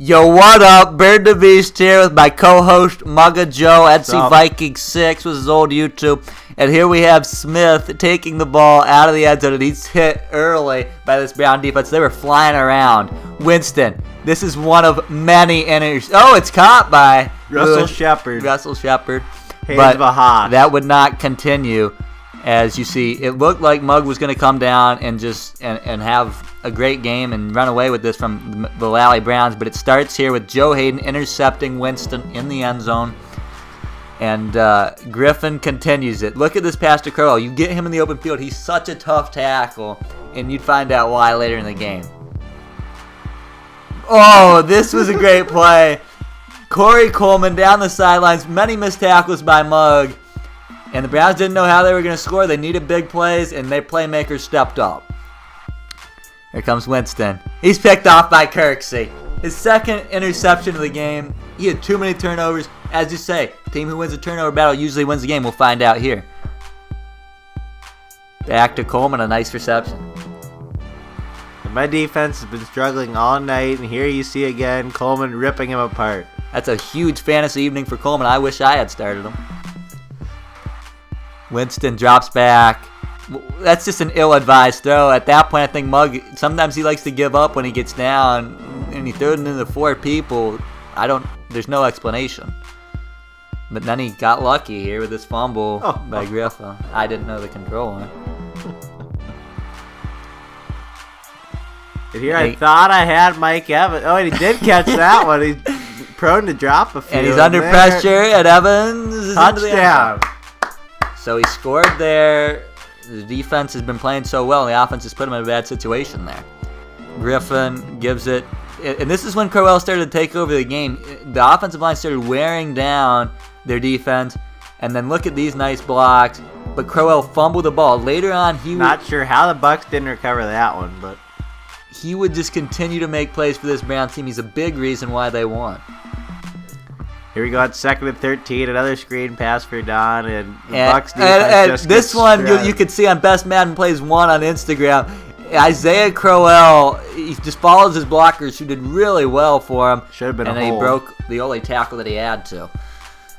Yo, what up? birddabeast here with my co-host Mugga Joe, Etsy Viking 6 with his old YouTube. And here we have Smith taking the ball out of the end zone, and he's hit early by this Brown defense. They were flying around. Winston, this is one of many Oh, it's caught by Russell Shepard. But that would not continue. As you see, it looked like Mugg was going to come down and just and have a great game and run away with this from the Lally Browns, but it starts here with Joe Hayden intercepting Winston in the end zone, and Griffin continues it. Look at this pass to Curl. You get him in the open field. He's such a tough tackle, and you'd find out why later in the game. Oh, this was a great play. Corey Coleman down the sidelines. Many missed tackles by Mugg. And the Browns didn't know how they were going to score. They needed big plays, and their playmakers stepped up. Here comes Winston. He's picked off by Kirksey. His second interception of the game. He had too many turnovers. As you say, the team who wins the turnover battle usually wins the game. We'll find out here. Back to Coleman, a nice reception. My defense has been struggling all night, and here you see again Coleman ripping him apart. That's a huge fantasy evening for Coleman. I wish I had started him. Winston drops back. That's just an ill-advised throw. At that point, I think Mugg, sometimes he likes to give up when he gets down, and he threw it into 4 people. There's no explanation. But then he got lucky here with this fumble by Griffin. I didn't know the controller. And here I thought I had Mike Evans. Oh, and he did catch that one. He's prone to drop a few. And he's under pressure, and Evans is into the end zone. So he scored there. The defense has been playing so well, and the offense has put him in a bad situation there. Griffin gives it. And this is when Crowell started to take over the game. The offensive line started wearing down their defense. And then look at these nice blocks. But Crowell fumbled the ball. Later on, Not sure how the Bucks didn't recover that one, but he would just continue to make plays for this Browns team. He's a big reason why they won. Here we go at 2nd and 13, another screen pass for Don, and the Bucks defense just this one you could see on Best Madden Plays 1 on Instagram. Isaiah Crowell, he just follows his blockers who did really well for him. Should have been and a then hole. He broke the only tackle that he had to.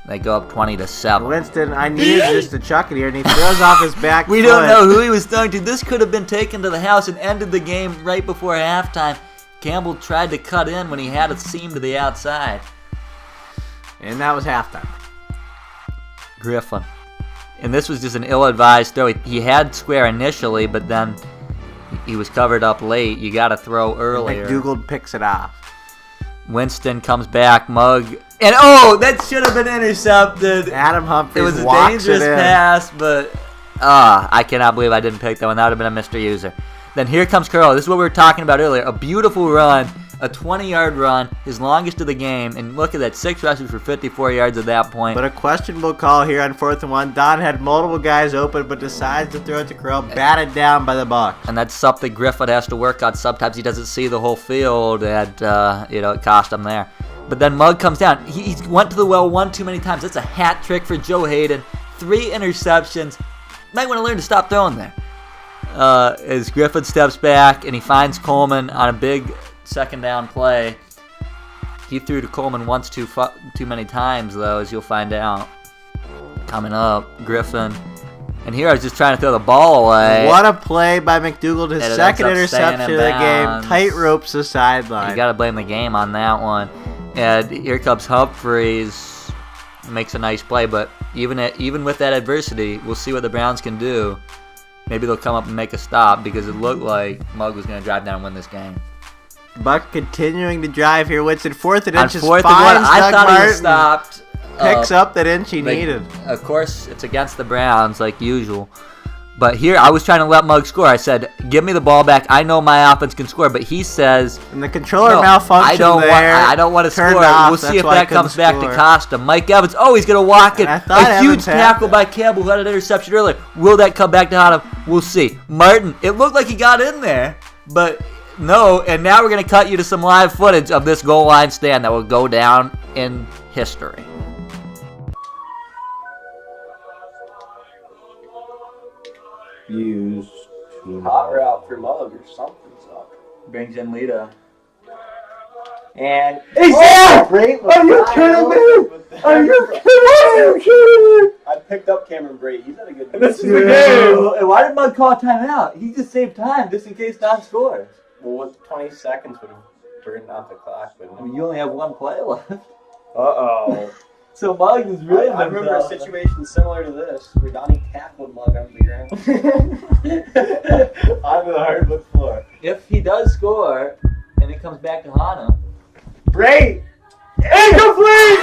They go up 20-7. Winston, I needed just to chuck it here, and he throws off his back We don't know who he was throwing to. This could have been taken to the house and ended the game right before halftime. Campbell tried to cut in when he had a seam to the outside. And that was halftime. Griffin. And this was just an ill-advised throw. He had square initially, but then he was covered up late. You got to throw earlier. McDougald picks it off. Winston comes back. Mugg. And, that should have been intercepted. Adam Humphries It was a dangerous pass, but I cannot believe I didn't pick that one. That would have been a Mr. User. Then here comes Curl. This is what we were talking about earlier. A beautiful run. A 20-yard run, his longest of the game, and look at that, 6 rushes for 54 yards at that point. But a questionable call here on 4th and 1. Don had multiple guys open, but decides to throw it to Curl, batted down by the Bucks. And that's something Griffin has to work on. Sometimes he doesn't see the whole field, and it cost him there. But then Mugg comes down. He went to the well one too many times. That's a hat trick for Joe Hayden. 3 interceptions. Might want to learn to stop throwing there. As Griffin steps back, and he finds Coleman on a big 2nd down play. He threw to Coleman once too many times, though, as you'll find out. Coming up, Griffin. And here I was just trying to throw the ball away. What a play by McDougald. His 2nd interception of the game. Tight ropes the sideline. You got to blame the game on that one. And here comes Humphries. Makes a nice play, but even with that adversity, we'll see what the Browns can do. Maybe they'll come up and make a stop, because it looked like Mugg was going to drive down and win this game. Buck continuing to drive here. Winston 4th and inches. On 4th and 1, I thought he was stopped. Picks up that inch he needed. Of course, it's against the Browns like usual. But here, I was trying to let Mugg score. I said, give me the ball back. I know my offense can score. But he says, and the controller malfunctioned I don't want to score. We'll see if that comes back to cost him. Mike Evans, he's going to walk it. A huge tackle by Campbell, who had an interception earlier. Will that come back to haunt him? We'll see. Martin, it looked like he got in there, but no. And now we're going to cut you to some live footage of this goal line stand that will go down in history. Used hot route for Mugg or something's up. Brings in Lita. And Great. Are you kidding me? Are you kidding me? I picked up Cameron Brady. He's had a good game. This is the game. And why did Mug call a timeout? He just saved time just in case Don scores. Well, with 20 seconds would have burned out the clock, but I mean, you only have one play left. uh-oh. So Mug is really. I remember a situation similar to this where Donnie tackled Mug on the ground. Onto the hardwood floor. If he does score and it comes back to Hana. Great! Incomplete!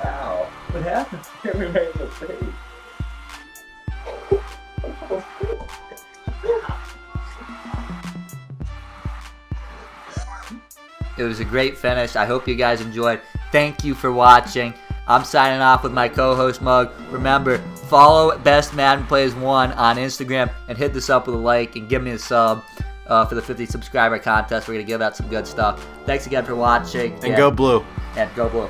Ow. What happened? Hit me right in the face. It was a great finish. I hope you guys enjoyed. Thank you for watching. I'm signing off with my co-host Mug. Remember, follow Best Madden Plays 1 on Instagram and hit this up with a like and give me a sub for the 50 subscriber contest. We're going to give out some good stuff. Thanks again for watching. And go blue. And go blue.